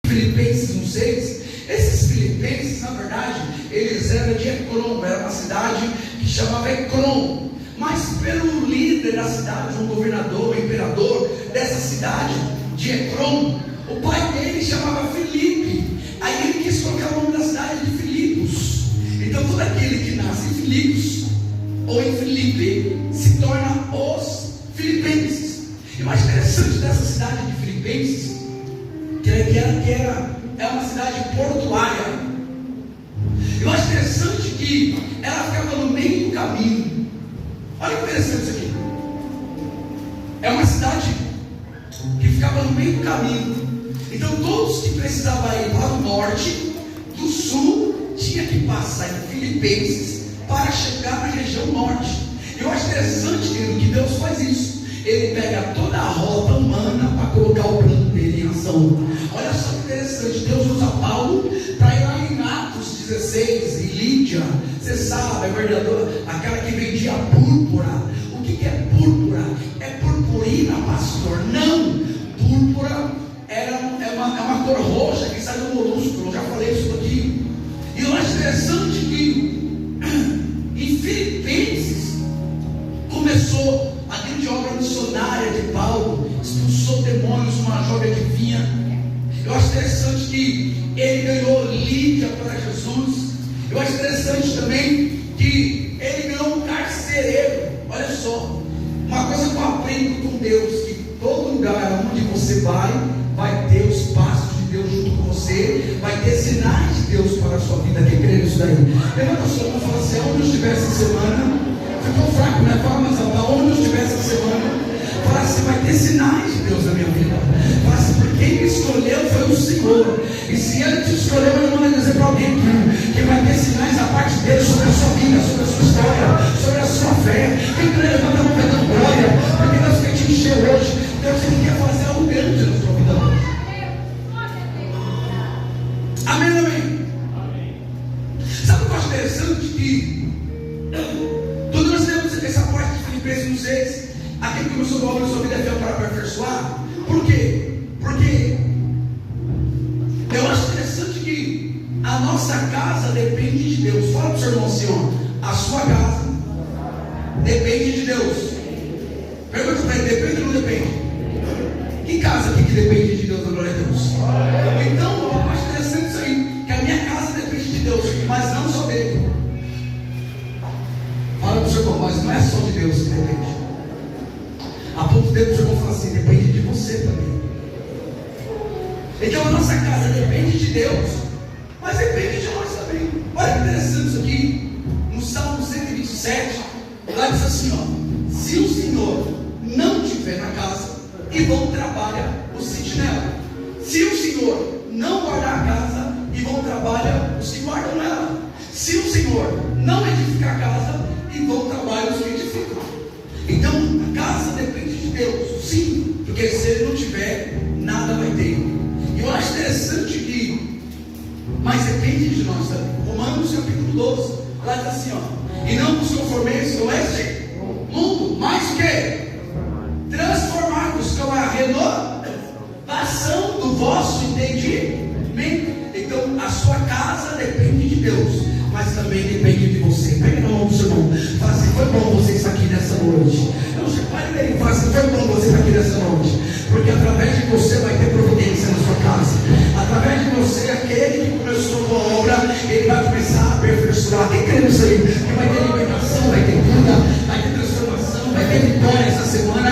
Filipenses 1,6, esses filipenses, na verdade, eles eram de Ecrom, era uma cidade que chamava Ecrom, mas pelo líder da cidade, um governador, um imperador dessa cidade de Ecrom, o pai dele chamava Filipe, aí ele quis colocar o nome da cidade de Filipos. Então todo aquele que nasce em Filipos ou em Filipe se torna os filipenses. E o mais interessante dessa cidade de Filipenses é uma cidade portuária. Eu acho interessante que ela ficava no meio do caminho. Olha que interessante isso aqui. É uma cidade que ficava no meio do caminho. Então todos que precisavam ir para o norte, do sul, tinha que passar em Filipenses para chegar na região norte. Eu acho interessante, querido, que Deus faz isso. Ele pega toda a rota humana para colocar o plano dele em ação. Olha só que interessante, Deus usa Paulo para ir lá em Atos 16, em Lídia, você sabe, a verdadeira, aquela que vendia púrpura. O que é púrpura? É purpurina, pastor? Não, púrpura é uma cor roxa que sai do molusco, eu já falei isso aqui. E eu acho interessante que em Filipenses começou a grande obra missionária de Paulo, expulsou demônios, uma joga adivinha. Eu acho interessante que ele ganhou Lídia para Jesus. Eu acho interessante também que ele ganhou um carcereiro. Olha só, uma coisa que eu aprendo com Deus, que todo lugar onde você vai ter os passos de Deus junto com você, vai ter sinais de Deus para a sua vida. Quem crê nisso daí? Levanta a sua mão e fala assim: aonde eu estiver essa semana, ficou fraco, né? Fala mais alto, aonde eu estiver essa semana, fala assim: vai ter sinais de Deus na minha vida. Fala assim: porque quem me escolheu foi o Senhor, e se Ele te escolheu, eu não vou dizer para alguém que vai ter sinais da parte dele sobre a sua vida, sobre a sua história, sobre a sua fé. Quem crê, levanta a mão e dá glória, porque Deus quer te encher hoje. Deus quer fazer algo grande na sua vida hoje. Amém, amém? Sabe o que eu acho interessante? Que todos nós temos essa parte de Filipenses 1,6. Aquele que começou a obra na sua vida é fiel para aperfeiçoar. Por quê? Porque eu acho interessante que a nossa casa depende de Deus. Fala para o seu irmão assim, ó: a sua casa depende de Deus. Pergunta para ele: depende ou não depende? Que casa aqui que depende de Deus? A glória a Deus. Então eu acho interessante isso aí, que a minha casa depende de Deus, mas não só dele. Fala para o seu irmão: mas não é só de Deus que depende. A ponto de Deus, eu vou falar assim: depende de você também. Então a nossa casa depende de Deus, mas depende de nós também. Olha que interessante isso aqui. No Salmo 127, lá diz assim, ó: se o Senhor não estiver na casa, em vão trabalha o sentinela. Se o Senhor não guardar a casa, em vão trabalha os que guardam ela. Se o Senhor não edificar a casa, em vão trabalha os que edificam. Então a casa depende de Deus, sim, porque se Ele não tiver, nada vai ter. E eu acho interessante que, mas depende de nós também. Romanos capítulo 12, lá diz assim, ó: e não vos conformeis com este mundo, mas o que? Transformar-vos com a renovação do vosso entendimento. Então a sua casa depende de Deus, mas também depende de você. Pega na mão do seu irmão, fala assim: foi bom você estar aqui nessa noite. Não se pare dele, fala assim: foi bom você estar aqui nessa noite, porque através de você vai ter providência na sua casa. Através de você, aquele que começou a obra, ele vai começar a aperfeiçoar. Quem crê nisso aí? Que vai ter libertação, vai ter cura, vai ter transformação, vai ter vitória essa semana.